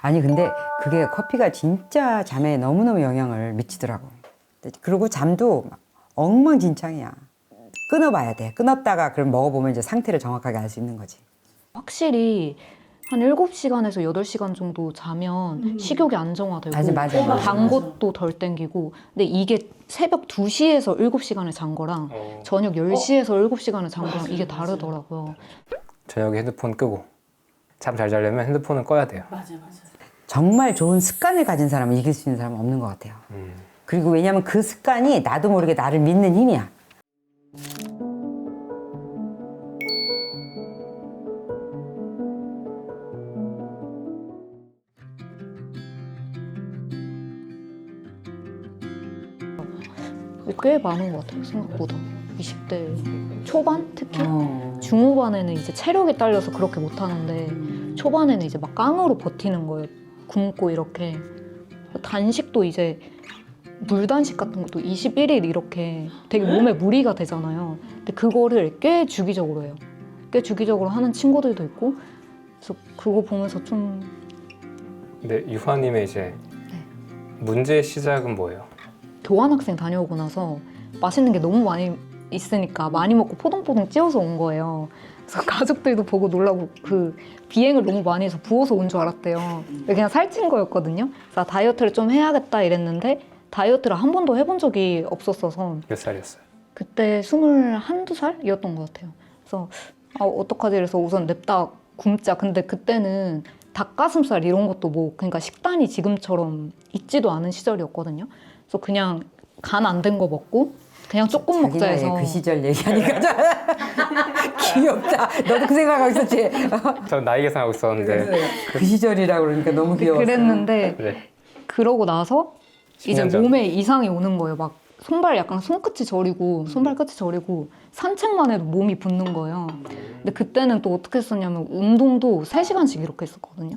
아니 근데 그게 커피가 진짜 잠에 너무너무 영향을 미치더라고. 그리고 잠도 엉망진창이야. 끊어봐야 돼. 끊었다가 그럼 먹어보면 이제 상태를 정확하게 알 수 있는 거지. 확실히 한 7시간에서 8시간 정도 자면 식욕이 안정화되고 맞아. 단 것도 덜 땡기고. 근데 이게 새벽 2시에서 7시간을 잔 거랑 저녁 10시에서 7시간을 잔 거랑 이게 다르더라고요. 저녁에 핸드폰 끄고 잠 잘 자려면 핸드폰은 꺼야 돼요. 맞아. 정말 좋은 습관을 가진 사람은 이길 수 있는 사람은 없는 것 같아요. 그리고 왜냐면 그 습관이 나도 모르게 나를 믿는 힘이야. 꽤 많은 것 같아요, 생각보다. 20대 초반 특히? 중후반에는 이제 체력이 딸려서 그렇게 못하는데 초반에는 이제 막 깡으로 버티는 거예요. 굶고 이렇게. 단식도 이제 물단식 같은 것도 21일 이렇게 되게 몸에 무리가 되잖아요. 근데 그거를 꽤 주기적으로 해요. 꽤 주기적으로 하는 친구들도 있고. 그래서 그거 보면서 좀 근데 유화님의 이제 문제의 시작은 뭐예요? 교환학생 다녀오고 나서 맛있는 게 너무 많이 있으니까 많이 먹고 포동포동 찌워서 온 거예요. 그래서 가족들도 보고 놀라고 그 비행을 너무 많이 해서 부어서 온 줄 알았대요. 그냥 살찐 거였거든요. 그래서 다이어트를 좀 해야겠다 이랬는데 다이어트를 한 번도 해본 적이 없었어서 몇 살이었어요? 그때 21~2살이었던 것 같아요. 그래서 어떡하지? 그래서 우선 냅다 굶자. 근데 그때는 닭가슴살 이런 것도 뭐 그러니까 식단이 지금처럼 있지도 않은 시절이었거든요. 그래서 그냥 간 안 된 거 먹고 그냥 조금 먹자 해서. 그 시절 얘기하니까 귀엽다. 너도 그 생각하고 있었지? 전 나이 계산하고 있었는데 그 시절이라고 그러니까 너무 귀여웠어. 그랬는데 네. 그러고 나서 이제 10년 전. 몸에 이상이 오는 거예요. 막 손발 약간 손끝이 저리고 손발 끝이 저리고 산책만 해도 몸이 붓는 거예요. 근데 그때는 또 어떻게 했었냐면 운동도 3시간씩 이렇게 했었거든요.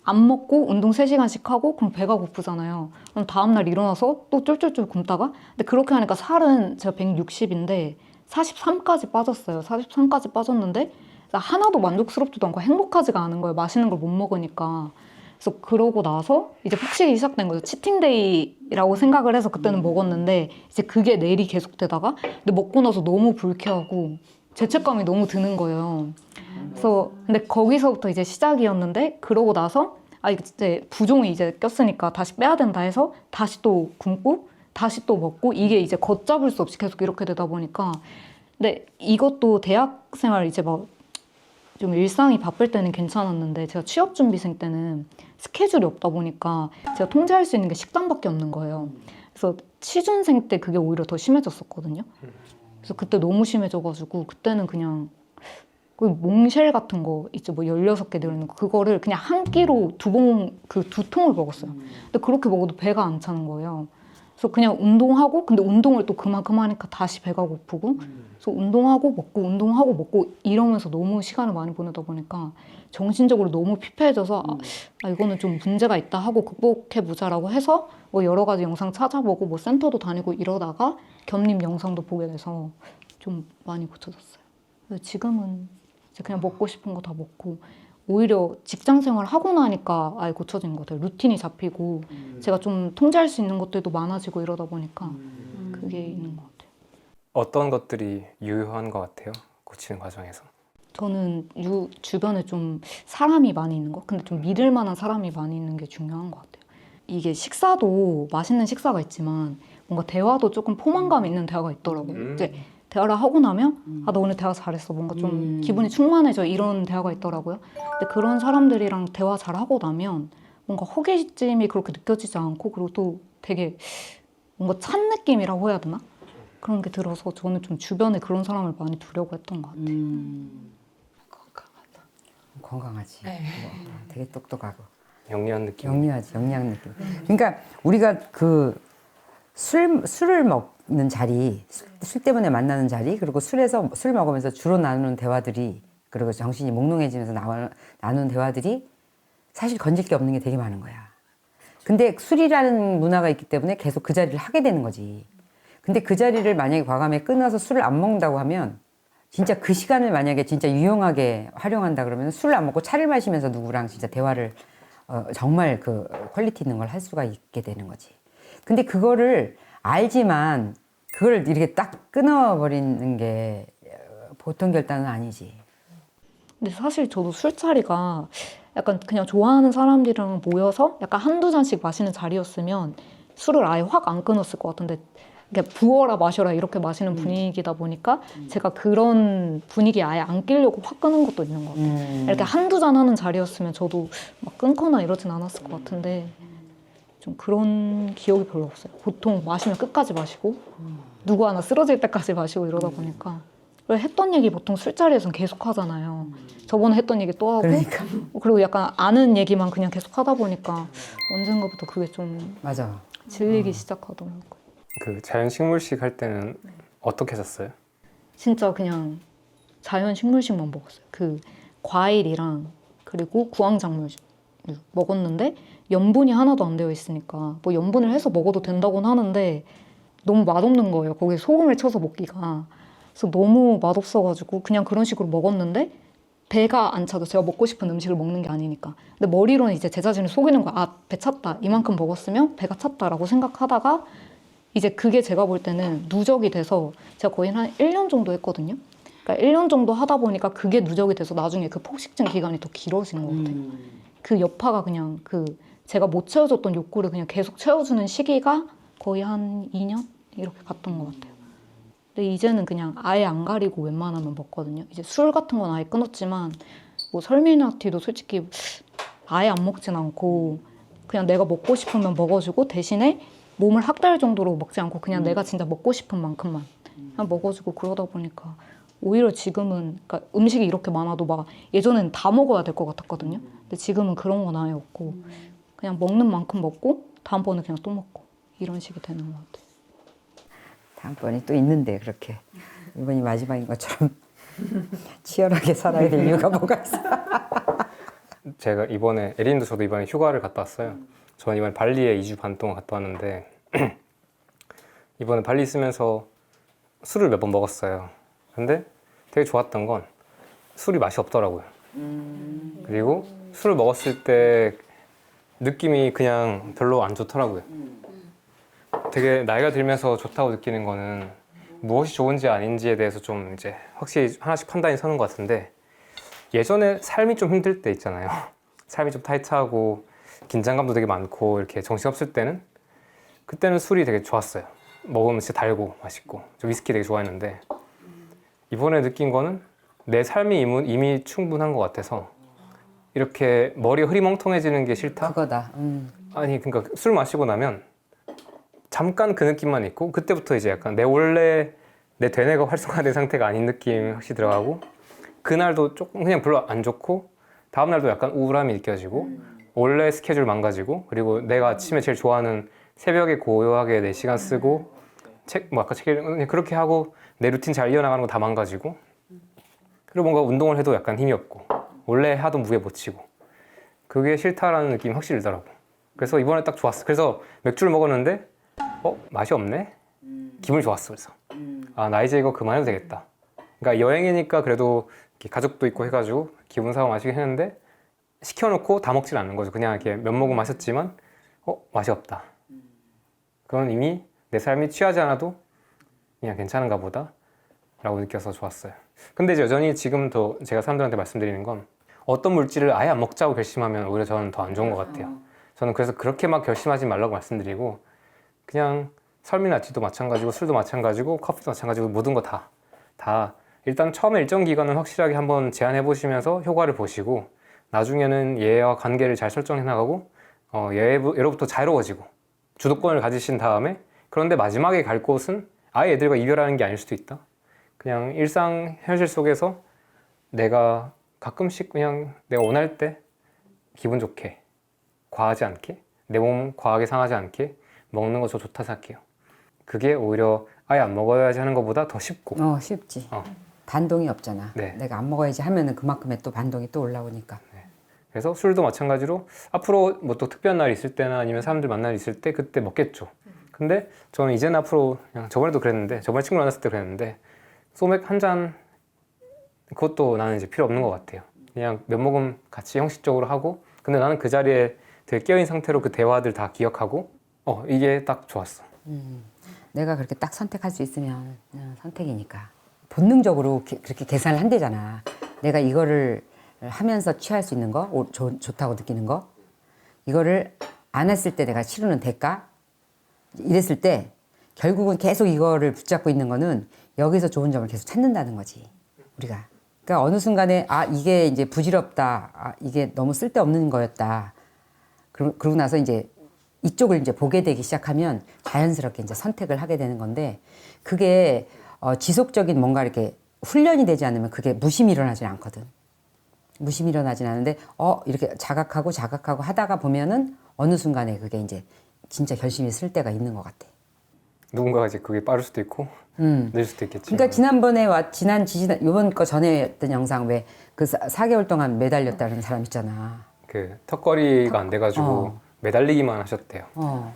안 먹고 운동 3시간씩 하고 그럼 배가 고프잖아요. 그럼 다음날 일어나서 또 쫄쫄쫄 굶다가 근데 그렇게 하니까 살은 제가 160인데 43까지 빠졌어요. 43까지 빠졌는데 하나도 만족스럽지도 않고 행복하지가 않은 거예요. 맛있는 걸 못 먹으니까. 그래서 그러고 나서 이제 폭식이 시작된 거죠. 치팅데이라고 생각을 해서 그때는 먹었는데 이제 그게 내일이 계속되다가 근데 먹고 나서 너무 불쾌하고 죄책감이 너무 드는 거예요. 그래서 근데 거기서부터 이제 시작이었는데 그러고 나서 이제 부종이 이제 꼈으니까 다시 빼야 된다 해서 다시 또 굶고 다시 또 먹고 이게 이제 걷잡을 수 없이 계속 이렇게 되다 보니까 근데 이것도 대학 생활 이제 막 좀 일상이 바쁠 때는 괜찮았는데 제가 취업 준비생 때는 스케줄이 없다 보니까 제가 통제할 수 있는 게 식단밖에 없는 거예요. 그래서 취준생 때 그게 오히려 더 심해졌었거든요. 그래서 그때 너무 심해져가지고 그때는 그냥 그 몽쉘 같은 거 있죠. 뭐 16개 들어있는 거 그거를 그냥 한 끼로 두 통을 먹었어요. 근데 그렇게 먹어도 배가 안 차는 거예요. 그래서 그냥 운동하고 근데 운동을 또 그만큼 하니까 다시 배가 고프고 그래서 운동하고 먹고 이러면서 너무 시간을 많이 보내다 보니까 정신적으로 너무 피폐해져서 이거는 좀 문제가 있다 하고 극복해보자라고 해서 뭐 여러 가지 영상 찾아보고 뭐 센터도 다니고 이러다가 겸림 영상도 보게 돼서 좀 많이 고쳐졌어요. 그래서 지금은 이제 그냥 먹고 싶은 거 다 먹고 오히려 직장 생활 하고 나니까 아예 고쳐진 것 같아요. 루틴이 잡히고 제가 좀 통제할 수 있는 것들도 많아지고 이러다 보니까 그게 있는 것 같아요. 어떤 것들이 유효한 것 같아요? 고치는 과정에서? 저는 주변에 좀 사람이 많이 있는 거 근데 좀 믿을 만한 사람이 많이 있는 게 중요한 것 같아요. 이게 식사도 맛있는 식사가 있지만 뭔가 대화도 조금 포만감 있는 대화가 있더라고요. 이제 대화를 하고 나면 너 오늘 대화 잘했어. 뭔가 좀 기분이 충만해져. 이런 대화가 있더라고요. 근데 그런 사람들이랑 대화 잘하고 나면 뭔가 호기심이 그렇게 느껴지지 않고 그리고 또 되게 뭔가 찬 느낌이라고 해야 되나? 그런 게 들어서 저는 좀 주변에 그런 사람을 많이 두려고 했던 것 같아요. 건강하지. 되게 똑똑하고. 영리한 느낌? 영리하지. 영리한 느낌. 그러니까 우리가 그 술을 먹는 자리, 술 때문에 만나는 자리, 그리고 술 먹으면서 주로 나누는 대화들이, 그리고 정신이 몽롱해지면서 나누는 대화들이 사실 건질 게 없는 게 되게 많은 거야. 근데 술이라는 문화가 있기 때문에 계속 그 자리를 하게 되는 거지. 근데 그 자리를 만약에 과감하게 끊어서 술을 안 먹는다고 하면 진짜 그 시간을 만약에 진짜 유용하게 활용한다 그러면 술을 안 먹고 차를 마시면서 누구랑 진짜 대화를 정말 그 퀄리티 있는 걸 할 수가 있게 되는 거지. 근데 그거를 알지만 그걸 이렇게 딱 끊어버리는 게 보통 결단은 아니지. 근데 사실 저도 술자리가 약간 그냥 좋아하는 사람들이랑 모여서 약간 한두 잔씩 마시는 자리였으면 술을 아예 확 안 끊었을 것 같은데 이게 부어라 마셔라 이렇게 마시는 분위기다 보니까 제가 그런 분위기에 아예 안 끼려고 확 끊은 것도 있는 것 같아요. 이렇게 한두 잔 하는 자리였으면 저도 막 끊거나 이러진 않았을 것 같은데 좀 그런 기억이 별로 없어요. 보통 마시면 끝까지 마시고 누구 하나 쓰러질 때까지 마시고 이러다 보니까 그리고 했던 얘기 보통 술자리에서는 계속 하잖아요. 저번에 했던 얘기 또 하고 그러니까. 그리고 약간 아는 얘기만 그냥 계속 하다 보니까 언젠가부터 그게 좀 맞아. 질리기 시작하더라고요. 그 자연 식물식 할 때는 어떻게 했었어요? 진짜 그냥 자연 식물식만 먹었어요. 그 과일이랑 그리고 구황작물 먹었는데 염분이 하나도 안 되어 있으니까 뭐 염분을 해서 먹어도 된다고는 하는데 너무 맛없는 거예요. 거기에 소금을 쳐서 먹기가. 그래서 너무 맛없어가지고 그냥 그런 식으로 먹었는데 배가 안 차죠. 제가 먹고 싶은 음식을 먹는 게 아니니까. 근데 머리로는 이제 제 자신을 속이는 거야. 아, 배 찼다. 이만큼 먹었으면 배가 찼다라고 생각하다가 이제 그게 제가 볼 때는 누적이 돼서 제가 거의 한 1년 정도 했거든요. 그러니까 1년 정도 하다 보니까 그게 누적이 돼서 나중에 그 폭식증 기간이 더 길어진 것 같아요. 그 여파가 그냥 그 제가 못 채워줬던 욕구를 그냥 계속 채워주는 시기가 거의 한 2년? 이렇게 갔던 것 같아요. 근데 이제는 그냥 아예 안 가리고 웬만하면 먹거든요. 이제 술 같은 건 아예 끊었지만 뭐 설미나티도 솔직히 아예 안 먹진 않고 그냥 내가 먹고 싶으면 먹어주고 대신에 몸을 학대할 정도로 먹지 않고 그냥 내가 진짜 먹고 싶은 만큼만 그냥 먹어주고 그러다 보니까 오히려 지금은 그러니까 음식이 이렇게 많아도 막 예전에는 다 먹어야 될 것 같았거든요. 근데 지금은 그런 건 아예 없고 그냥 먹는 만큼 먹고 다음번에 그냥 또 먹고 이런 식이 되는 것 같아요. 다음번이 또 있는데 그렇게 이번이 마지막인 것처럼 치열하게 살아야 될 이유가 뭐가 있어? 제가 이번에 에린도 저도 이번에 휴가를 갔다 왔어요. 저는 이번에 발리에 2주 반 동안 갔다 왔는데 이번에 발리 있으면서 술을 몇 번 먹었어요. 근데 되게 좋았던 건 술이 맛이 없더라고요. 그리고 술을 먹었을 때 느낌이 그냥 별로 안 좋더라고요. 되게 나이가 들면서 좋다고 느끼는 거는 무엇이 좋은지 아닌지에 대해서 좀 이제 확실히 하나씩 판단이 서는 것 같은데 예전에 삶이 좀 힘들 때 있잖아요. 삶이 좀 타이트하고 긴장감도 되게 많고 이렇게 정신없을 때는 그때는 술이 되게 좋았어요. 먹으면 진짜 달고 맛있고 저 위스키 되게 좋아했는데 이번에 느낀 거는 내 삶이 이미 충분한 것 같아서 이렇게 머리가 흐리멍텅해지는 게 싫다? 그거다. 아니 그러니까 술 마시고 나면 잠깐 그 느낌만 있고 그때부터 이제 약간 내 원래 내 되뇌가 활성화된 상태가 아닌 느낌이 확실히 들어가고 그날도 조금 그냥 별로 안 좋고 다음날도 약간 우울함이 느껴지고 원래 스케줄 망가지고 그리고 내가 아침에 제일 좋아하는 새벽에 고요하게 4시간 쓰고 뭐 아까 책 읽는 그렇게 하고 내 루틴 잘 이어나가는 거 다 망가지고 그리고 뭔가 운동을 해도 약간 힘이 없고 원래 하던 무게 못 치고 그게 싫다라는 느낌이 확실히 들더라고. 그래서 이번에 딱 좋았어. 그래서 맥주를 먹었는데 맛이 없네? 기분이 좋았어. 그래서 아, 나 이제 이거 그만해도 되겠다. 그러니까 여행이니까 그래도 이렇게 가족도 있고 해가지고 기분 사고 마시긴 했는데 시켜놓고 다 먹진 않는 거죠. 그냥 이렇게 몇 모금 마셨지만 맛이 없다. 그건 이미 내 삶이 취하지 않아도 그냥 괜찮은가 보다 라고 느껴서 좋았어요. 근데 이제 여전히 지금도 제가 사람들한테 말씀드리는 건 어떤 물질을 아예 안 먹자고 결심하면 오히려 저는 더 안 좋은 것 같아요. 저는 그래서 그렇게 막 결심하지 말라고 말씀드리고 그냥 설미나티도 마찬가지고 술도 마찬가지고 커피도 마찬가지고 모든 거 다 일단 처음에 일정 기간은 확실하게 한번 제한해 보시면서 효과를 보시고 나중에는 얘와 관계를 잘 설정해 나가고 얘로부터 자유로워지고 주도권을 가지신 다음에 그런데 마지막에 갈 곳은 아예 애들과 이별하는 게 아닐 수도 있다. 그냥 일상 현실 속에서 내가 가끔씩 그냥 내가 원할 때 기분 좋게 과하지 않게 내 몸 과하게 상하지 않게 먹는 거 저 좋다 생각해요. 그게 오히려 아예 안 먹어야지 하는 것보다 더 쉽고 쉽지. 반동이 없잖아. 네. 내가 안 먹어야지 하면은 그만큼의 또 반동이 또 올라오니까. 그래서 술도 마찬가지로 앞으로 뭐 또 특별한 날이 있을 때나 아니면 사람들 만날 일 있을 때 그때 먹겠죠. 근데 저는 이제는 앞으로 그냥 저번에도 그랬는데 저번에 친구 만났을 때 그랬는데 소맥 한 잔 그것도 나는 이제 필요 없는 것 같아요. 그냥 몇 모금 같이 형식적으로 하고 근데 나는 그 자리에 되게 깨어있는 상태로 그 대화들 다 기억하고 이게 딱 좋았어. 내가 그렇게 딱 선택할 수 있으면 선택이니까. 본능적으로 그렇게 계산을 한대잖아. 내가 이거를 하면서 취할 수 있는 거, 좋다고 느끼는 거, 이거를 안 했을 때 내가 치르는 대가, 이랬을 때 결국은 계속 이거를 붙잡고 있는 거는 여기서 좋은 점을 계속 찾는다는 거지, 우리가. 그러니까 어느 순간에 이게 이제 부질없다, 이게 너무 쓸데없는 거였다. 그러고 나서 이제 이쪽을 이제 보게 되기 시작하면 자연스럽게 이제 선택을 하게 되는 건데, 그게 지속적인 뭔가 이렇게 훈련이 되지 않으면 그게 무심히 일어나진 않거든. 무심히 일어나진 않는데 이렇게 자각하고 하다가 보면은 어느 순간에 그게 이제 진짜 결심이 쓸 때가 있는 것 같아. 누군가가 이제 그게 빠를 수도 있고 늦을 수도 있겠지. 그러니까 지난번에 이번 거 전에 했던 영상 왜 그 4개월 동안 매달렸다는 사람 있잖아. 그 턱걸이가 안 돼가지고 매달리기만 하셨대요.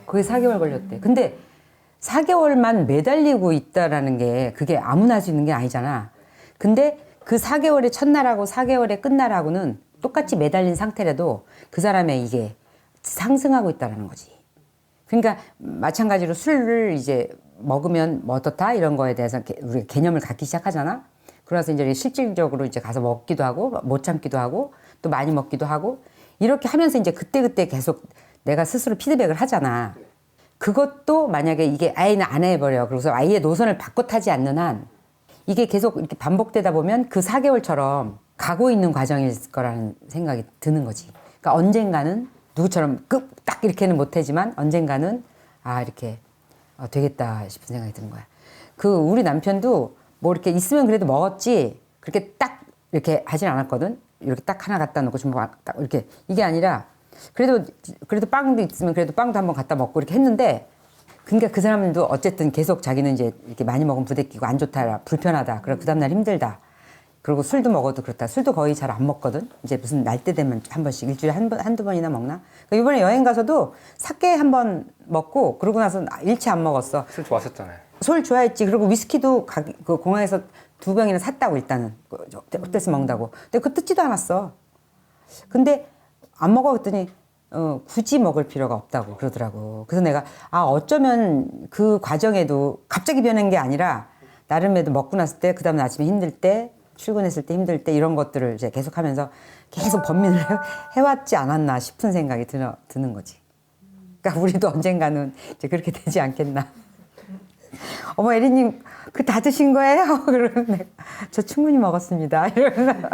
그게 4개월 걸렸대. 근데 4개월만 매달리고 있다라는 게 그게 아무나 할 수 있는 게 아니잖아. 근데 그 4개월의 첫날하고 4개월의 끝날하고는 똑같이 매달린 상태라도 그 사람의 이게 상승하고 있다는 거지. 그러니까 마찬가지로 술을 이제 먹으면 뭐 어떻다 이런 거에 대해서 우리가 개념을 갖기 시작하잖아. 그래서 이제 실질적으로 이제 가서 먹기도 하고 못 참기도 하고 또 많이 먹기도 하고 이렇게 하면서 이제 그때그때 계속 내가 스스로 피드백을 하잖아. 그것도 만약에 이게 아예는 안 해버려. 그래서 아예 노선을 바꿔 타지 않는 한 이게 계속 이렇게 반복되다 보면 그 4개월처럼 가고 있는 과정일 거라는 생각이 드는 거지. 그러니까 언젠가는 누구처럼 딱 이렇게는 못하지만 언젠가는 이렇게 되겠다 싶은 생각이 드는 거야. 우리 남편도 뭐 이렇게 있으면 그래도 먹었지 그렇게 딱 이렇게 하진 않았거든. 이렇게 딱 하나 갖다 놓고 좀 딱 이렇게 이게 아니라 그래도 빵도 있으면 그래도 빵도 한번 갖다 먹고 이렇게 했는데, 그러니까 그 사람도 어쨌든 계속 자기는 이제 이렇게 많이 먹으면 부대끼고 안 좋다, 불편하다, 그리고 그 다음날 힘들다. 그리고 술도 먹어도 그렇다. 술도 거의 잘 안 먹거든. 이제 무슨 날 때 되면 한 번씩 일주일에 한두 번이나 먹나? 그러니까 이번에 여행 가서도 사케 한 번 먹고 그러고 나서 일치 안 먹었어. 술 좋아하셨잖아요. 술 좋아했지. 그리고 위스키도 그 공항에서 2병이나 샀다고 일단은 호텔에서 먹는다고. 근데 그거 뜯지도 않았어. 근데 안 먹어 그랬더니 굳이 먹을 필요가 없다고 그러더라고. 그래서 내가 어쩌면 그 과정에도 갑자기 변한 게 아니라 나름대로 먹고 났을 때, 그 다음 아침에 힘들 때, 출근했을 때 힘들 때 이런 것들을 이제 계속하면서 계속 번민을 해왔지 않았나 싶은 생각이 드는 거지. 그러니까 우리도 언젠가는 이제 그렇게 되지 않겠나. 어머 에리님 그 다 드신 거예요? 그러면 내가 저 충분히 먹었습니다. 이러면서.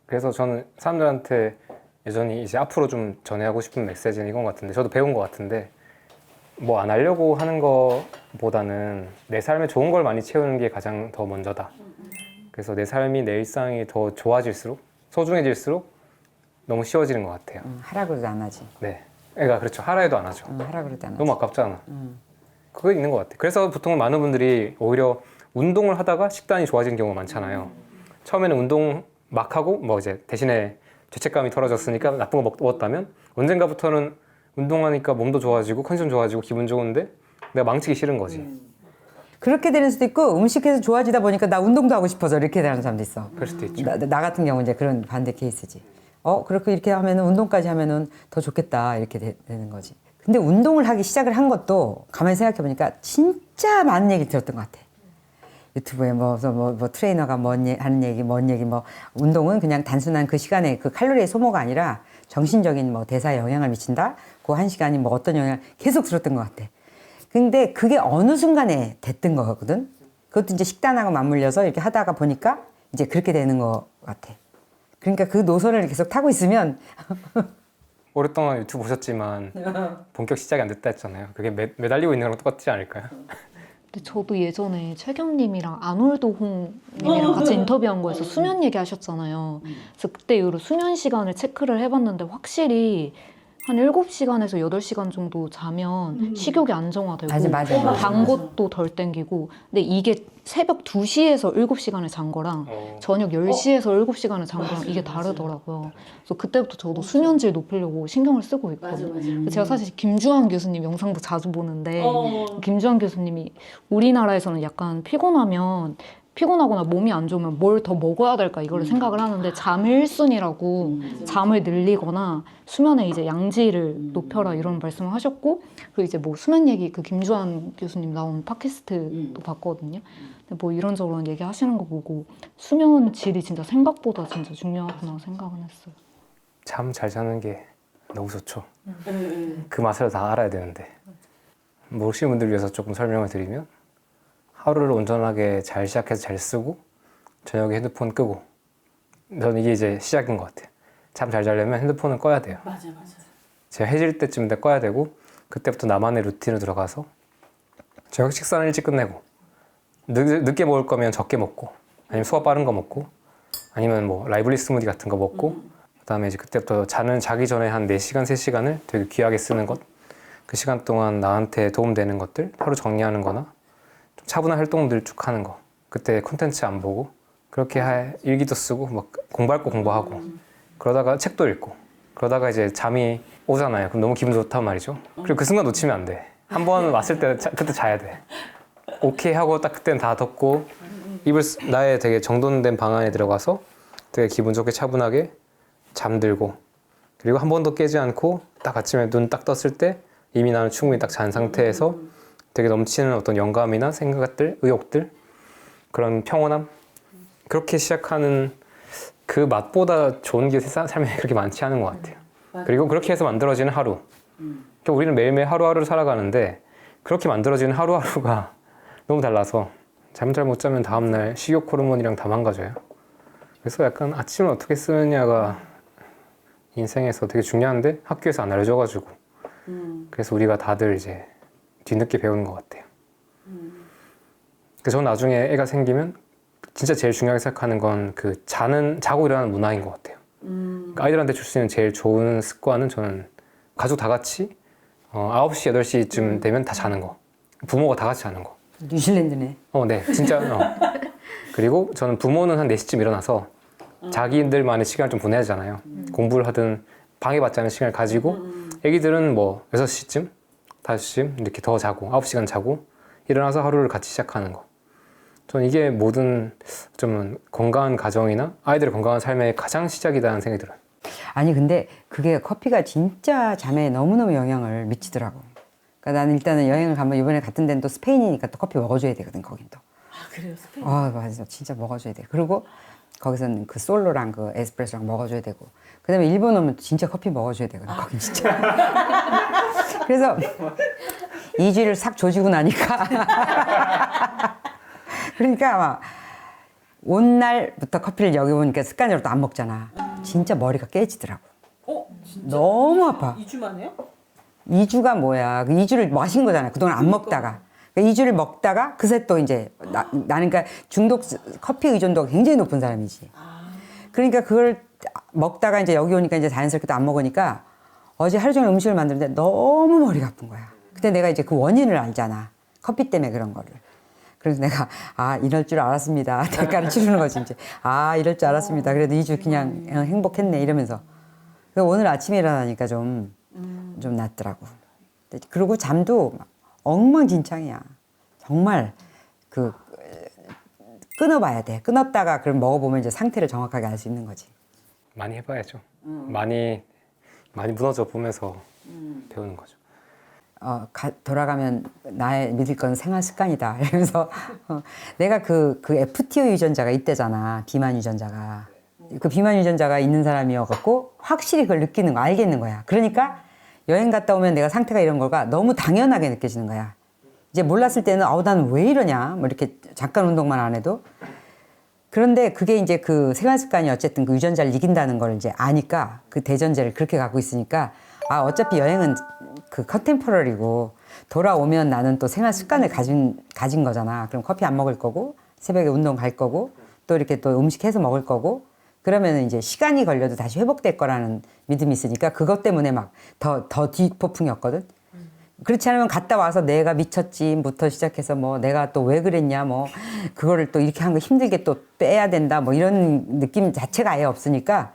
그래서 저는 사람들한테 여전히 이제 앞으로 좀 전해하고 싶은 메시지는 이건 것 같은데, 저도 배운 것 같은데, 뭐 안 하려고 하는 것보다는 내 삶에 좋은 걸 많이 채우는 게 가장 더 먼저다. 그래서 내 삶이, 내 일상이 더 좋아질수록, 소중해질수록 너무 쉬워지는 것 같아요. 하라 그래도 안 하지. 네. 그러니까 그렇죠. 하라 해도 안 하죠. 하라 그래도 안 하지. 너무 아깝잖아. 그거 있는 것 같아. 그래서 보통 많은 분들이 오히려 운동을 하다가 식단이 좋아지는 경우가 많잖아요. 처음에는 운동 막 하고 뭐 이제 대신에 죄책감이 덜어졌으니까 나쁜 거 먹었다면 언젠가부터는 운동하니까 몸도 좋아지고 컨디션 좋아지고 기분 좋은데 내가 망치기 싫은 거지. 그렇게 되는 수도 있고, 음식해서 좋아지다 보니까 나 운동도 하고 싶어서 이렇게 되는 사람도 있어. 그럴 수도 있죠. 나 같은 경우 이제 그런 반대 케이스지. 그렇게 이렇게 하면은 운동까지 하면은 더 좋겠다 이렇게 되는 거지. 근데 운동을 하기 시작을 한 것도 가만히 생각해 보니까 진짜 많은 얘기 들었던 것 같아. 유튜브에 뭐 트레이너가 하는 얘기, 뭐 운동은 그냥 단순한 그 시간에 그 칼로리의 소모가 아니라 정신적인 뭐 대사에 영향을 미친다. 그 한 시간이 뭐 어떤 영향을 계속 들었던 것 같아. 근데 그게 어느 순간에 됐던 거거든. 그것도 이제 식단하고 맞물려서 이렇게 하다가 보니까 이제 그렇게 되는 것 같아. 그러니까 그 노선을 계속 타고 있으면 오랫동안 유튜브 보셨지만 본격 시작이 안 됐다 했잖아요. 그게 매달리고 있는 거랑 똑같지 않을까요? 근데 저도 예전에 최겸님이랑 아놀드 홍님이랑 같이 인터뷰한 거에서 수면 얘기하셨잖아요. 그래서 그때 이후로 수면 시간을 체크를 해봤는데 확실히 한 7시간에서 8시간 정도 자면 식욕이 안정화되고 맞아. 단 것도 덜 땡기고, 근데 이게 새벽 2시에서 7시간을 잔 거랑 저녁 10시에서 7시간을 잔 거랑 이게 다르더라고요. 그래서 그때부터 저도 수면질 높이려고 신경을 쓰고 있거든요. 제가 사실 김주환 교수님 영상도 자주 보는데 김주환 교수님이 우리나라에서는 약간 피곤하면 피곤하거나 몸이 안 좋으면 뭘 더 먹어야 될까 이거를 생각을 하는데 잠이 1순위라고 잠을 늘리거나 수면의 이제 양질을 높여라 이런 말씀을 하셨고 그리고 이제 뭐 수면 얘기 그 김주한 교수님 나온 팟캐스트도 봤거든요. 근데 뭐 이런저런 얘기하시는 거 보고 수면 질이 진짜 생각보다 진짜 중요하구나 생각은 했어요. 잠 잘 자는 게 너무 좋죠. 그 맛을 다 알아야 되는데 모르시는 분들 위해서 조금 설명을 드리면 하루를 온전하게 잘 시작해서 잘 쓰고 저녁에 핸드폰 끄고 저는 이게 이제 시작인 것 같아요. 잠 잘 자려면 핸드폰은 꺼야 돼요. 맞아. 제가 해질 때쯤 돼 꺼야 되고 그때부터 나만의 루틴으로 들어가서 저녁 식사는 일찍 끝내고 늦게 먹을 거면 적게 먹고 아니면 소화 빠른 거 먹고 아니면 뭐 라이블리 스무디 같은 거 먹고 그다음에 이제 그때부터 자기 전에 한 4시간, 3시간을 되게 귀하게 쓰는 것 그 시간 동안 나한테 도움되는 것들 하루 정리하는 거나 좀 차분한 활동들 쭉 하는 거 그때 콘텐츠 안 보고 그렇게 일기도 쓰고 막 공부할 거 공부하고 그러다가 책도 읽고 그러다가 이제 잠이 오잖아요. 그럼 너무 기분 좋단 말이죠. 그리고 그 순간 놓치면 안 돼. 한 번 왔을 때 그때 자야 돼. 오케이 하고 딱 그때는 다 덮고 나의 되게 정돈된 방 안에 들어가서 되게 기분 좋게 차분하게 잠들고 그리고 한 번도 깨지 않고 딱 아침에 눈 딱 떴을 때 이미 나는 충분히 딱 잔 상태에서 되게 넘치는 어떤 영감이나 생각들, 의욕들 그런 평온함 그렇게 시작하는 그 맛보다 좋은 게 삶에 그렇게 많지 않은 것 같아요. 그리고 그렇게 해서 만들어지는 하루 그러니까 우리는 매일매일 하루하루를 살아가는데 그렇게 만들어지는 하루하루가 너무 달라서 잠 잘 못 자면 다음날 식욕 호르몬이랑 다 망가져요. 그래서 약간 아침을 어떻게 쓰느냐가 인생에서 되게 중요한데 학교에서 안 알려줘가지고 그래서 우리가 다들 이제 뒤늦게 배우는 것 같아요. 그래서 저는 나중에 애가 생기면 진짜 제일 중요하게 생각하는 건 그 자고 일어나는 문화인 것 같아요. 그러니까 아이들한테 줄 수 있는 제일 좋은 습관은 저는 가족 다 같이 9시, 8시쯤 되면 다 자는 거. 부모가 다 같이 자는 거. 뉴질랜드네. 네, 진짜. 그리고 저는 부모는 한 4시쯤 일어나서 자기들만의 시간을 좀 보내야 하잖아요. 공부를 하든 방해받지 않은 시간을 가지고 애기들은 뭐 6시쯤, 5시쯤 이렇게 더 자고 9시간 자고 일어나서 하루를 같이 시작하는 거. 저는 이게 모든 좀 건강한 가정이나 아이들의 건강한 삶의 가장 시작이라는 생각이 들어요. 아니 근데 그게 커피가 진짜 잠에 너무너무 영향을 미치더라고. 그러니까 나는 일단은 여행을 가면 이번에 같은 데는 또 스페인이니까 또 커피 먹어줘야 되거든 거긴 또. 아 그래요? 스페인? 맞아 진짜 먹어줘야 돼. 그리고 거기서는 그 솔로랑 그 에스프레소랑 먹어줘야 되고 그다음에 일본 오면 진짜 커피 먹어줘야 되거든 거긴 진짜. 그래서 2주를 싹 조지고 나니까 그러니까 막 온 날부터 커피를 여기 오니까 습관적으로 또 안 먹잖아. 진짜 머리가 깨지더라고. 진짜? 너무 아파. 2주 만에요? 2주가 뭐야. 그 2주를 마신 거잖아. 그동안 안 먹다가. 그러니까 2주를 먹다가 그새 또 이제 나는 그러니까 커피 의존도가 굉장히 높은 사람이지. 그러니까 그걸 먹다가 이제 여기 오니까 이제 자연스럽게 또 안 먹으니까 어제 하루 종일 음식을 만드는데 너무 머리가 아픈 거야. 그때 내가 이제 그 원인을 알잖아. 커피 때문에 그런 거를. 그래서 내가 이럴 줄 알았습니다. 대가를 치르는 거지 이제. 이럴 줄 알았습니다. 그래도 2주 그냥 행복했네 이러면서. 그래서 오늘 아침에 일어나니까 좀 낫더라고. 그리고 잠도 막 엉망진창이야. 정말 끊어봐야 돼. 끊었다가 그럼 먹어보면 이제 상태를 정확하게 알 수 있는 거지. 많이 해봐야죠. 많이 무너져 보면서 배우는 거죠. 돌아가면 나의 믿을 건 생활 습관이다. 이러면서 내가 그 FTO 유전자가 있대잖아. 비만 유전자가. 그 비만 유전자가 있는 사람이어갖고 확실히 그걸 느끼는 거, 알겠는 거야. 그러니까 여행 갔다 오면 내가 상태가 이런 거가 너무 당연하게 느껴지는 거야. 이제 몰랐을 때는 나는 왜 이러냐. 뭐 이렇게 잠깐 운동만 안 해도. 그런데 그게 이제 그 생활 습관이 어쨌든 그 유전자를 이긴다는 걸 이제 아니까 그 대전제를 그렇게 갖고 있으니까 어차피 여행은 그 컨템포러리고 돌아오면 나는 또 생활 습관을 가진 거잖아. 그럼 커피 안 먹을 거고 새벽에 운동 갈 거고 또 이렇게 또 음식 해서 먹을 거고 그러면 이제 시간이 걸려도 다시 회복될 거라는 믿음이 있으니까 그것 때문에 막 더 뒷폭풍이었거든. 그렇지 않으면 갔다 와서 내가 미쳤지부터 시작해서 뭐 내가 또 왜 그랬냐 뭐 그거를 또 이렇게 한 거 힘들게 또 빼야 된다 뭐 이런 느낌 자체가 아예 없으니까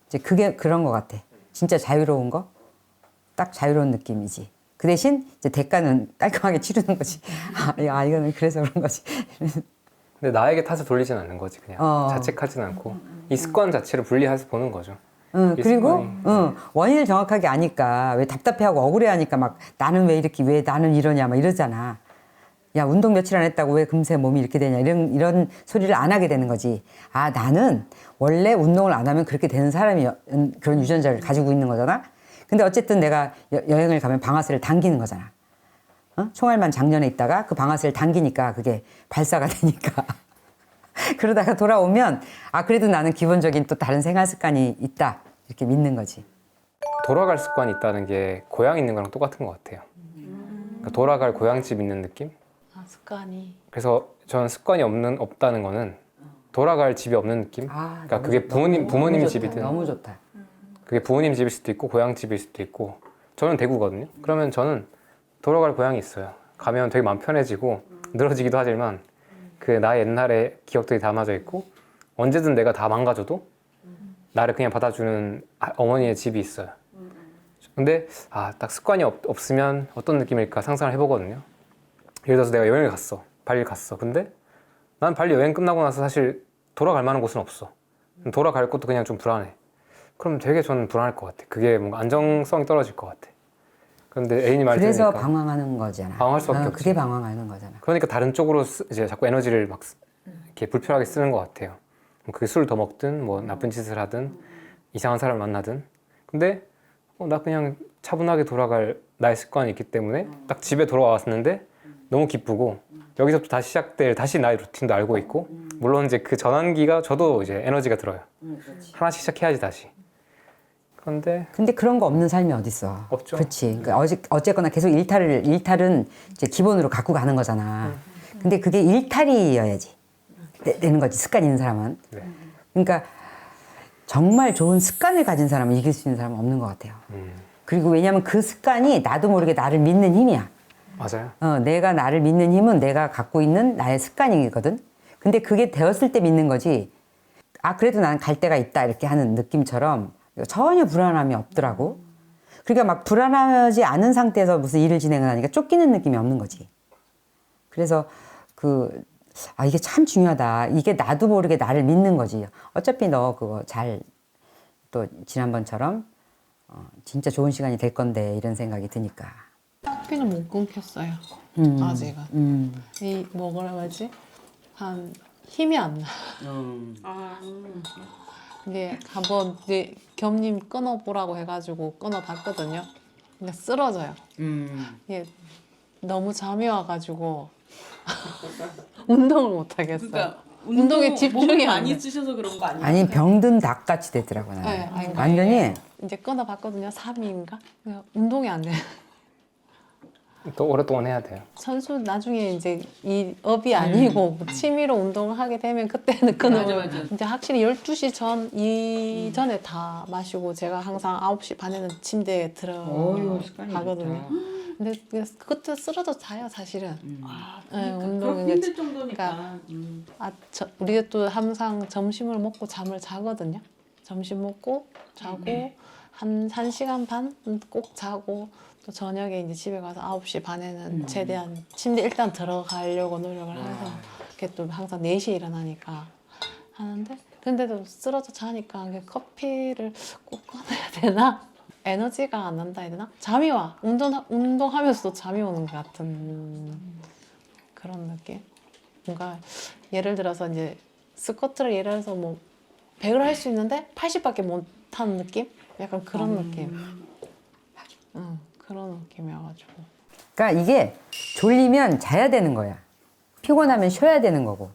이제 그게 그런 거 같아. 진짜 자유로운 거? 딱 자유로운 느낌이지. 그 대신 이제 대가는 깔끔하게 치르는 거지. 이거는 그래서 그런 거지. 근데 나에게 탓을 돌리진 않는 거지 그냥 자책하진 않고 이 습관 자체를 분리해서 보는 거죠. 이 그리고 습관이. 원인을 정확하게 아니까 왜 답답해하고 억울해하니까 막 나는 왜 이렇게 왜 나는 이러냐 막 이러잖아. 야 운동 며칠 안 했다고 왜 금세 몸이 이렇게 되냐 이런 소리를 안 하게 되는 거지. 아 나는 원래 운동을 안 하면 그렇게 되는 사람이 그런 유전자를 가지고 있는 거잖아. 근데 어쨌든 내가 여행을 가면 방아쇠를 당기는 거잖아. 총알만 작년에 있다가 그 방아쇠를 당기니까 그게 발사가 되니까 그러다가 돌아오면 아 그래도 나는 기본적인 또 다른 생활 습관이 있다 이렇게 믿는 거지. 돌아갈 습관이 있다는 게 고향 있는 거랑 똑같은 것 같아요. 그러니까 돌아갈 고향집 있는 느낌? 아, 습관이. 그래서 저는 습관이 없다는 거는 돌아갈 집이 없는 느낌? 그러니까 그게 부모님 집이든 너무 좋다. 그게 부모님 집일 수도 있고 고향 집일 수도 있고 저는 대구거든요. 그러면 저는 돌아갈 고향이 있어요. 가면 되게 마음 편해지고 늘어지기도 하지만 그 나의 옛날의 기억들이 담아져 있고 언제든 내가 다 망가져도 나를 그냥 받아주는 어머니의 집이 있어요. 근데 딱 습관이 없으면 어떤 느낌일까 상상을 해보거든요. 예를 들어서 내가 여행을 갔어. 발리 갔어. 근데 난 발리 여행 끝나고 나서 사실 돌아갈 만한 곳은 없어. 돌아갈 곳도 그냥 좀 불안해. 그럼 되게 저는 불안할 것 같아. 그게 뭔가 안정성이 떨어질 것 같아. 그런데 애인이 말 그래서 들으니까 방황하는 거잖아. 방황할 수밖에 없지. 그게 방황하는 거잖아. 그러니까 다른 쪽으로 이제 자꾸 에너지를 막 이렇게 불필요하게 쓰는 것 같아요. 그게 술을 더 먹든 뭐 나쁜 짓을 하든 이상한 사람을 만나든. 근데 나 그냥 차분하게 돌아갈 나의 습관이 있기 때문에 딱 집에 돌아왔는데 너무 기쁘고 여기서부터 다시 시작될 다시 나의 루틴도 알고 있고 물론 이제 그 전환기가 저도 이제 에너지가 들어요. 하나씩 시작해야지 다시. 그런데 그런 거 없는 삶이 어딨어. 없죠. 그렇지. 그러니까 어쨌거나 계속 일탈은 이제 기본으로 갖고 가는 거잖아. 근데 그게 일탈이어야지 되는 거지. 습관 있는 사람은. 네. 그러니까 정말 좋은 습관을 가진 사람은 이길 수 있는 사람은 없는 것 같아요. 그리고 왜냐하면 그 습관이 나도 모르게 나를 믿는 힘이야. 맞아요. 내가 나를 믿는 힘은 내가 갖고 있는 나의 습관이거든. 근데 그게 되었을 때 믿는 거지. 아 그래도 나는 갈 데가 있다 이렇게 하는 느낌처럼 전혀 불안함이 없더라고. 그러니까 막 불안하지 않은 상태에서 무슨 일을 진행을 하니까 쫓기는 느낌이 없는 거지. 그래서 이게 참 중요하다. 이게 나도 모르게 나를 믿는 거지. 어차피 너 그거 잘 또 지난번처럼 진짜 좋은 시간이 될 건데 이런 생각이 드니까. 커피는 못 끊겼어요. 아직은. 이 뭐라 그러지? 한 힘이 안 나. 이게 한번 이제 겸님 끊어보라고 해가지고 끊어봤거든요. 근데 쓰러져요. 이게 너무 잠이 와가지고 운동을 못 하겠어요. 그러니까 운동에 집중이 몸을 안 많이 돼. 쓰셔서 그런 거 아니에요? 아니 병든 닭같이 되더라고 나는. 네, 아니, 완전히 이제 끊어봤거든요. 3일인가? 운동이 안 돼. 또 오랫동안 해야 돼요. 선수 나중에 이제 이 업이 아니고 뭐 취미로 운동을 하게 되면 그때는 끊어요. 맞아. 이제 확실히 12시 전 이전에 다 마시고 제가 항상 9시 반에는 침대에 들어가거든요. 근데 그것도 쓰러져 자요 사실은. 네, 운동은 그렇게 이제 힘들 정도니까. 우리가 또 항상 점심을 먹고 잠을 자거든요. 점심 먹고 자고 한 1시간 반 꼭 자고 또 저녁에 이제 집에 가서 9시 반에는 최대한 침대 일단 들어가려고 노력을 해서 그게 또 항상 4시에 일어나니까 하는데 근데도 쓰러져 자니까 커피를 꼭 꺼내야 되나? 에너지가 안 난다 해야 되나? 잠이 와. 운동하면서도 잠이 오는 것 같은 그런 느낌? 뭔가 예를 들어서 이제 스쿼트를 예를 들어서 뭐 100을 할 수 있는데 80밖에 못 하는 느낌? 약간 그런 느낌. 그런 느낌이어가지고. 그러니까 이게 졸리면 자야 되는 거야. 피곤하면 쉬어야 되는 거고.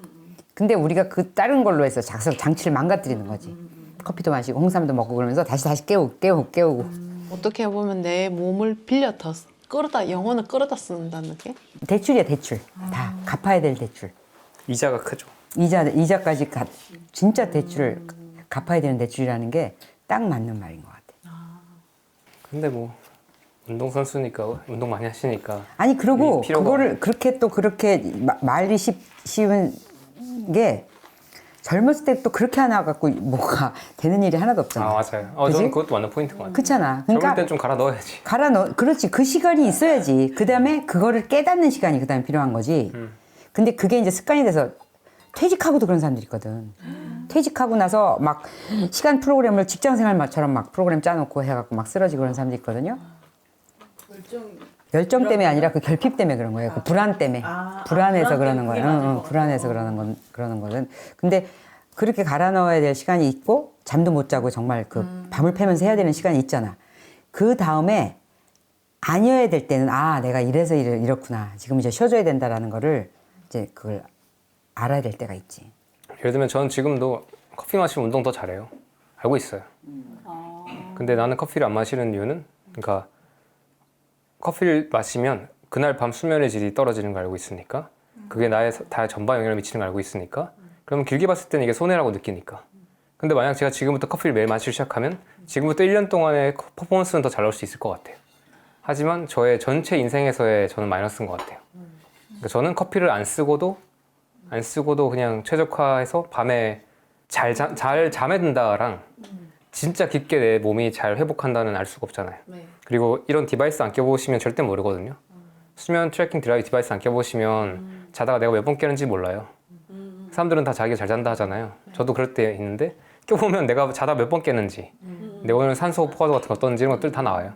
근데 우리가 그 다른 걸로 해서 장치를 망가뜨리는 거지. 커피도 마시고 홍삼도 먹고 그러면서 다시 깨우고. 어떻게 보면 내 몸을 빌려 더 영혼을 끌어다 쓴다는 느낌? 대출이야 대출. 다 갚아야 될 대출. 이자가 크죠. 이자까지 진짜 대출을 갚아야 되는 대출이라는 게 딱 맞는 말인 것 같아. 근데 뭐 운동선수니까 운동 많이 하시니까 아니 그리고 필요가 그거를 그렇게 말이 쉬운 게 젊었을 때 또 그렇게 하나 갖고 뭐가 되는 일이 하나도 없잖아. 맞아요. 그치? 저는 그것도 완전 포인트인 것 같아요. 그렇잖아. 젊을 그러니까 땐 좀 갈아 넣어야지. 그렇지. 그 시간이 있어야지. 그 다음에 그거를 깨닫는 시간이 그 다음에 필요한 거지. 근데 그게 이제 습관이 돼서 퇴직하고도 그런 사람들이 있거든. 퇴직하고 나서 막 시간 프로그램을 직장 생활처럼 막 프로그램 짜놓고 해갖고 막 쓰러지고 그런 사람들이 있거든요. 열정 때문에 아니라 그 결핍 때문에 그런 거예요. 그 불안 때문에. 불안해서 그러는 거예요. 응, 불안해서 그러는 거는. 근데 그렇게 갈아 넣어야 될 시간이 있고 잠도 못 자고 정말 그 밤을 패면서 해야 되는 시간이 있잖아. 그 다음에 아니어야 될 때는 아 내가 이래서 이렇구나. 지금 이제 쉬어줘야 된다라는 거를 이제 그걸 알아야 될 때가 있지. 예를 들면 저는 지금도 커피 마시면 운동 더 잘해요. 알고 있어요. 근데 나는 커피를 안 마시는 이유는 그러니까 커피를 마시면 그날 밤 수면의 질이 떨어지는 걸 알고 있으니까 그게 나의 다 전반 영향을 미치는 걸 알고 있으니까 그러면 길게 봤을 때는 이게 손해라고 느끼니까. 근데 만약 제가 지금부터 커피를 매일 마시기 시작하면 지금부터 1년 동안의 퍼포먼스는 더 잘 나올 수 있을 것 같아요. 하지만 저의 전체 인생에서의 저는 마이너스인 것 같아요. 그러니까 저는 커피를 안 쓰고도 그냥 최적화해서 밤에 잘 잠에 든다랑 진짜 깊게 내 몸이 잘 회복한다는 알 수가 없잖아요. 그리고 이런 디바이스 안 껴보시면 절대 모르거든요. 수면 트래킹 디바이스 안 껴보시면 자다가 내가 몇 번 깨는지 몰라요. 사람들은 다 자기가 잘 잔다 하잖아요. 저도 그럴 때 있는데 껴보면 내가 자다 몇 번 깼는지 내 오늘 산소 포화도 같은 거 어떤지 이런 것들 다 나와요.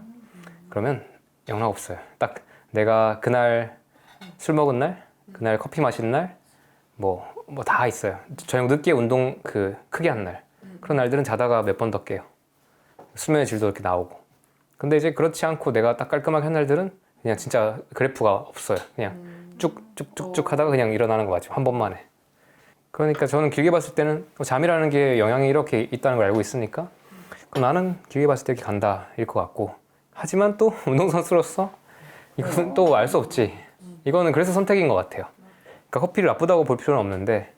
그러면 영락 없어요. 딱 내가 그날 술 먹은 날, 그날 커피 마신 날, 뭐 다 있어요. 저녁 늦게 운동 크게 한 날. 그런 날들은 자다가 몇 번 더 깨요. 수면의 질도 이렇게 나오고. 근데 이제 그렇지 않고 내가 딱 깔끔하게 한 날들은 그냥 진짜 그래프가 없어요. 그냥 쭉쭉쭉쭉 하다가 그냥 일어나는 거 맞죠. 한 번만에. 그러니까 저는 길게 봤을 때는 잠이라는 게 영향이 이렇게 있다는 걸 알고 있으니까 그럼 나는 길게 봤을 때 이렇게 간다 일 것 같고 하지만 또 운동선수로서 이거는 또 알 수 없지. 이거는 그래서 선택인 것 같아요. 그러니까 커피를 나쁘다고 볼 필요는 없는데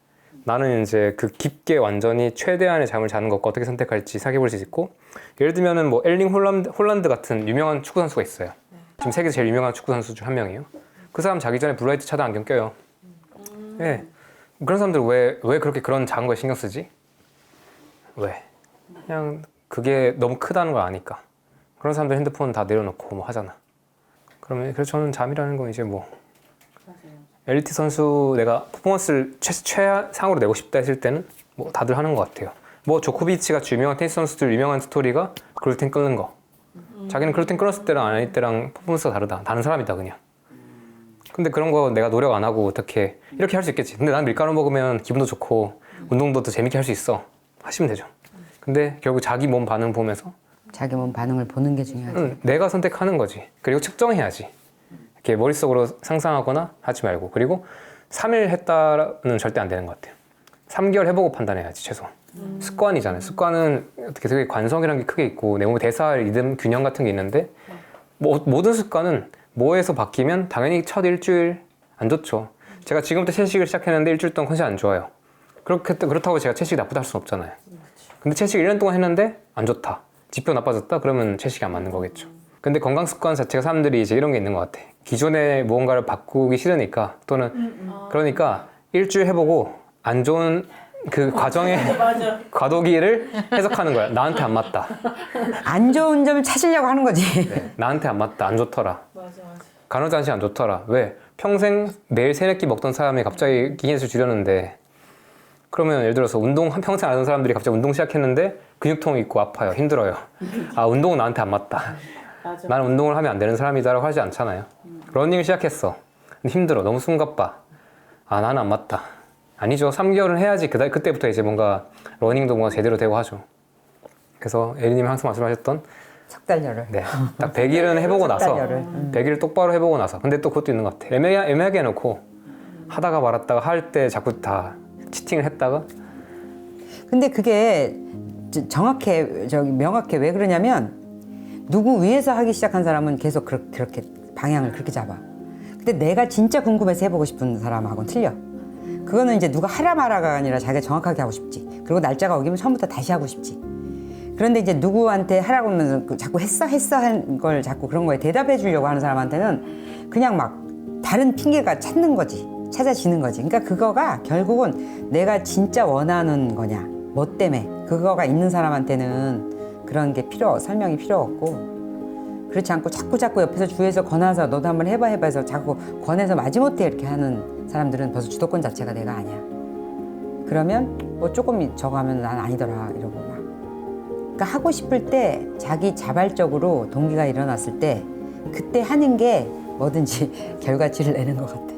나는 이제 그 깊게 완전히 최대한의 잠을 자는 것과 어떻게 선택할지 생각해 볼 수 있고 예를 들면은 뭐 엘링 홀란드 같은 유명한 축구 선수가 있어요. 지금 세계에서 제일 유명한 축구 선수 중 한 명이에요. 그 사람 자기 전에 블루라이트 차단 안경 껴요. 예. 그런 사람들 왜 그렇게 그런 작은 거에 신경 쓰지? 왜? 그냥 그게 너무 크다는 걸 아니까. 그런 사람들 핸드폰 다 내려놓고 뭐 하잖아. 그러면 그래서 저는 잠이라는 건 이제 뭐 엘리트 선수 내가 퍼포먼스를 최상으로 내고 싶다 했을 때는 뭐 다들 하는 것 같아요. 뭐 조코비치 같이 유명한 테니스 선수들 유명한 스토리가 글루텐 끊는 거. 자기는 글루텐 끊었을 때랑 안 할 때랑 퍼포먼스가 다르다. 다른 사람이다 그냥. 근데 그런 거 내가 노력 안 하고 어떻게 이렇게 할 수 있겠지. 근데 난 밀가루 먹으면 기분도 좋고 운동도 더 재밌게 할 수 있어. 하시면 되죠. 근데 결국 자기 몸 반응 보면서 자기 몸 반응을 보는 게 중요하지. 내가 선택하는 거지. 그리고 측정해야지. 이렇게 머릿속으로 상상하거나 하지 말고. 그리고 3일 했다는 절대 안 되는 것 같아요. 3개월 해보고 판단해야지 최소한. 습관이잖아요. 습관은 어떻게 되게 관성이라는 게 크게 있고 내 몸의 대사, 리듬, 균형 같은 게 있는데 모든 습관은 뭐에서 바뀌면 당연히 첫 일주일 안 좋죠. 제가 지금부터 채식을 시작했는데 일주일 동안 컨디션 안 좋아요. 그렇다고 제가 채식이 나쁘다 할 수는 없잖아요. 근데 채식 1년 동안 했는데 안 좋다. 지표 나빠졌다? 그러면 채식이 안 맞는 거겠죠. 근데 건강 습관 자체가 사람들이 이제 이런 게 있는 것 같아. 기존에 무언가를 바꾸기 싫으니까 또는 그러니까 일주일 해보고 안 좋은 그 과정의 과도기를 해석하는 거야. 나한테 안 맞다. 안 좋은 점을 찾으려고 하는 거지. 네, 나한테 안 맞다. 안 좋더라. 간헐적 안 좋더라. 왜? 평생 매일 3-4끼 먹던 사람이 갑자기 기인수를 줄였는데 그러면 예를 들어서 운동 평생 안 하던 사람들이 갑자기 운동 시작했는데 근육통이 있고 아파요. 힘들어요. 아 운동은 나한테 안 맞다. 나는 운동을 하면 안 되는 사람이다라고 하지 않잖아요. 러닝을 시작했어. 근데 힘들어. 너무 숨가빠. 아 나는 안 맞다. 아니죠. 3개월은 해야지 그때부터 이제 뭔가 러닝도 뭔가 제대로 되고 하죠. 그래서 에리님이 항상 말씀하셨던 석 달열을. 네, 딱 100일은 해보고 나서 100일 똑바로 해보고 나서 근데 또 그것도 있는 것 같아. 애매하게 해놓고 하다가 말았다가 할 때 자꾸 다 치팅을 했다가 근데 그게 명확해. 왜 그러냐면 누구 위에서 하기 시작한 사람은 계속 그렇게 방향을 그렇게 잡아. 근데 내가 진짜 궁금해서 해보고 싶은 사람하고는 틀려. 그거는 이제 누가 하라 마라가 아니라 자기가 정확하게 하고 싶지. 그리고 날짜가 오기면 처음부터 다시 하고 싶지. 그런데 이제 누구한테 하라고 하면서 자꾸 했어 한 걸 자꾸 그런 거에 대답해 주려고 하는 사람한테는 그냥 막 다른 핑계가 찾아지는 거지. 그러니까 그거가 결국은 내가 진짜 원하는 거냐, 뭐 때문에 그거가 있는 사람한테는 그런 게 설명이 필요 없고 그렇지 않고 자꾸 옆에서 주위에서 권해서 너도 한번 해봐 해서 자꾸 권해서 마지못해 이렇게 하는 사람들은 벌써 주도권 자체가 내가 아니야. 그러면 뭐 조금 저거 하면 난 아니더라 이러고 막. 그러니까 하고 싶을 때 자기 자발적으로 동기가 일어났을 때 그때 하는 게 뭐든지 결과치를 내는 것 같아.